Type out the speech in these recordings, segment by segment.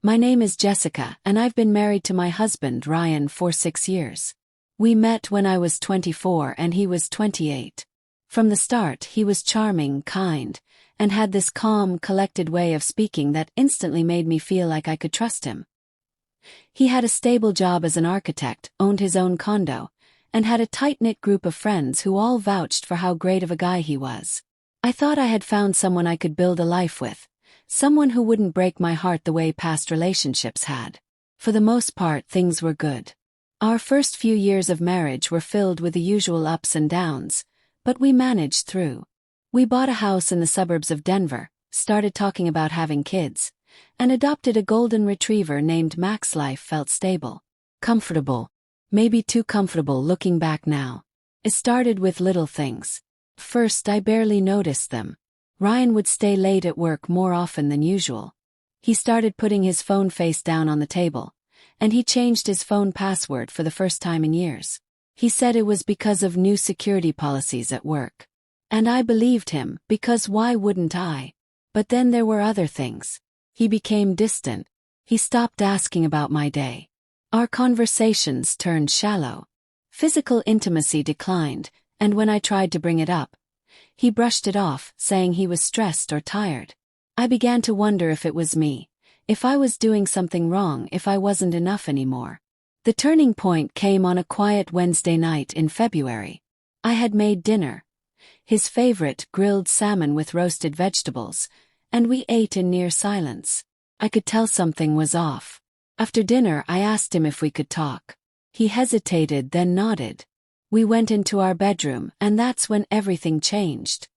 My name is Jessica, and I've been married to my husband, Ryan, for 6 years. We met when I was 24 and he was 28. From the start, he was charming, kind, and had this calm, collected way of speaking that instantly made me feel like I could trust him. He had a stable job as an architect, owned his own condo, and had a tight-knit group of friends who all vouched for how great of a guy he was. I thought I had found someone I could build a life with, someone who wouldn't break my heart the way past relationships had. For the most part, things were good. Our first few years of marriage were filled with the usual ups and downs, but we managed through. We bought a house in the suburbs of Denver, started talking about having kids, and adopted a golden retriever named Max. Life felt stable. Comfortable. Maybe too comfortable looking back now. It started with little things. First, I barely noticed them. Ryan would stay late at work more often than usual. He started putting his phone face down on the table, and he changed his phone password for the first time in years. He said it was because of new security policies at work. And I believed him, because why wouldn't I? But then there were other things. He became distant. He stopped asking about my day. Our conversations turned shallow. Physical intimacy declined, and when I tried to bring it up, he brushed it off, saying he was stressed or tired. I began to wonder if it was me, if I was doing something wrong, if I wasn't enough anymore. The turning point came on a quiet Wednesday night in February. I had made dinner, his favorite grilled salmon with roasted vegetables, and we ate in near silence. I could tell something was off. After dinner, I asked him if we could talk. He hesitated, then nodded. We went into our bedroom, and that's when everything changed.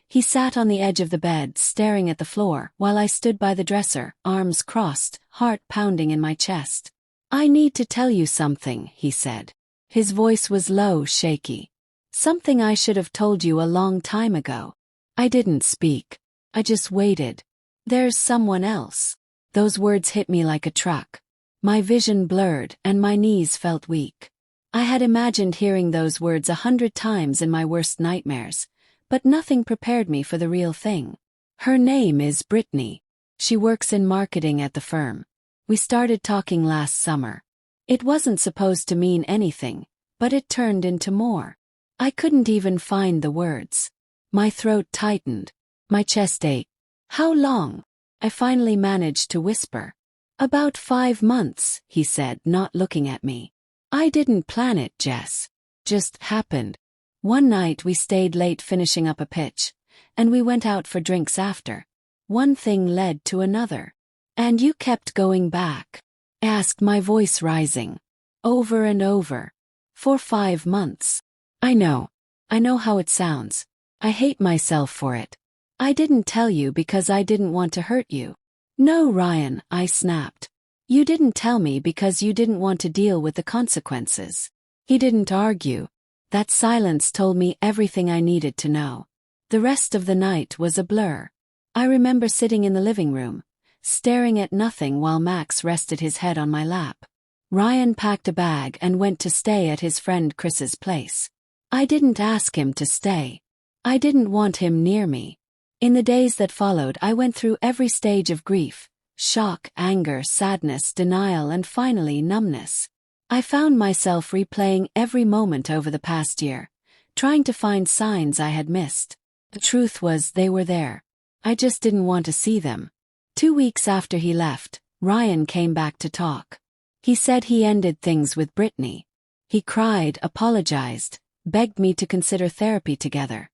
He sat on the edge of the bed, staring at the floor, while I stood by the dresser, arms crossed, heart pounding in my chest. "I need to tell you something," he said. His voice was low, shaky. "Something I should have told you a long time ago." I didn't speak. I just waited. "There's someone else." Those words hit me like a truck. My vision blurred, and my knees felt weak. I had imagined hearing those words 100 times in my worst nightmares, but nothing prepared me for the real thing. Her name is Brittany. She works in marketing at the firm. We started talking last summer. It wasn't supposed to mean anything, but it turned into more. I couldn't even find the words. My throat tightened. My chest ached. "How long?" I finally managed to whisper. "About 5 months," he said, not looking at me. "I didn't plan it, Jess. Just happened." One night we stayed late finishing up a pitch, and we went out for drinks after. One thing led to another. "And you kept going back?" I asked, my voice rising. "Over and over. For 5 months. I know how it sounds. I hate myself for it. I didn't tell you because I didn't want to hurt you." "No, Ryan," I snapped. "You didn't tell me because you didn't want to deal with the consequences." He didn't argue. That silence told me everything I needed to know. The rest of the night was a blur. I remember sitting in the living room, staring at nothing while Max rested his head on my lap. Ryan packed a bag and went to stay at his friend Chris's place. I didn't ask him to stay. I didn't want him near me. In the days that followed, I went through every stage of grief: shock, anger, sadness, denial, and finally numbness. I found myself replaying every moment over the past year, trying to find signs I had missed. The truth was, they were there. I just didn't want to see them. 2 weeks after he left, Ryan came back to talk. He said he ended things with Brittany. He cried, apologized, begged me to consider therapy together.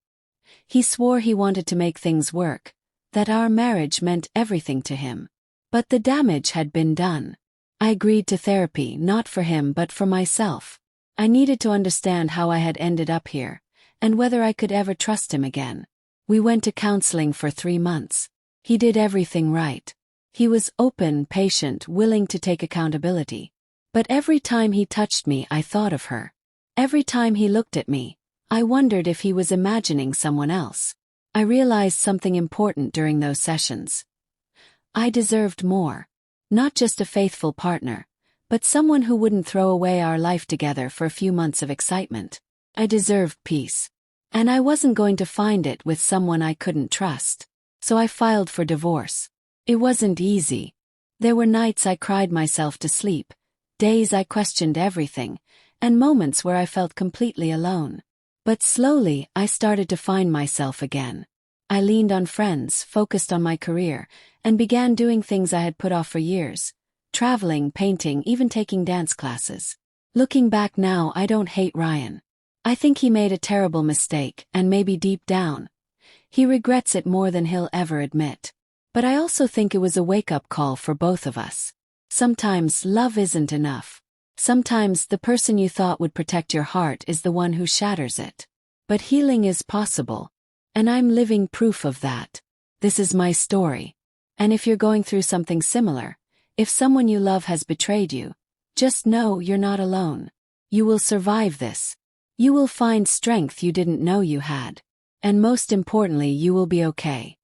He swore he wanted to make things work, that our marriage meant everything to him. But the damage had been done. I agreed to therapy, not for him but for myself. I needed to understand how I had ended up here, and whether I could ever trust him again. We went to counseling for 3 months. He did everything right. He was open, patient, willing to take accountability. But every time he touched me, I thought of her. Every time he looked at me, I wondered if he was imagining someone else. I realized something important during those sessions. I deserved more. Not just a faithful partner, but someone who wouldn't throw away our life together for a few months of excitement. I deserved peace. And I wasn't going to find it with someone I couldn't trust. So I filed for divorce. It wasn't easy. There were nights I cried myself to sleep, days I questioned everything, and moments where I felt completely alone. But slowly, I started to find myself again. I leaned on friends, focused on my career, and began doing things I had put off for years. Traveling, painting, even taking dance classes. Looking back now, I don't hate Ryan. I think he made a terrible mistake, and maybe deep down, he regrets it more than he'll ever admit. But I also think it was a wake-up call for both of us. Sometimes love isn't enough. Sometimes the person you thought would protect your heart is the one who shatters it. But healing is possible. And I'm living proof of that. This is my story. And if you're going through something similar, if someone you love has betrayed you, just know you're not alone. You will survive this. You will find strength you didn't know you had. And most importantly, you will be okay.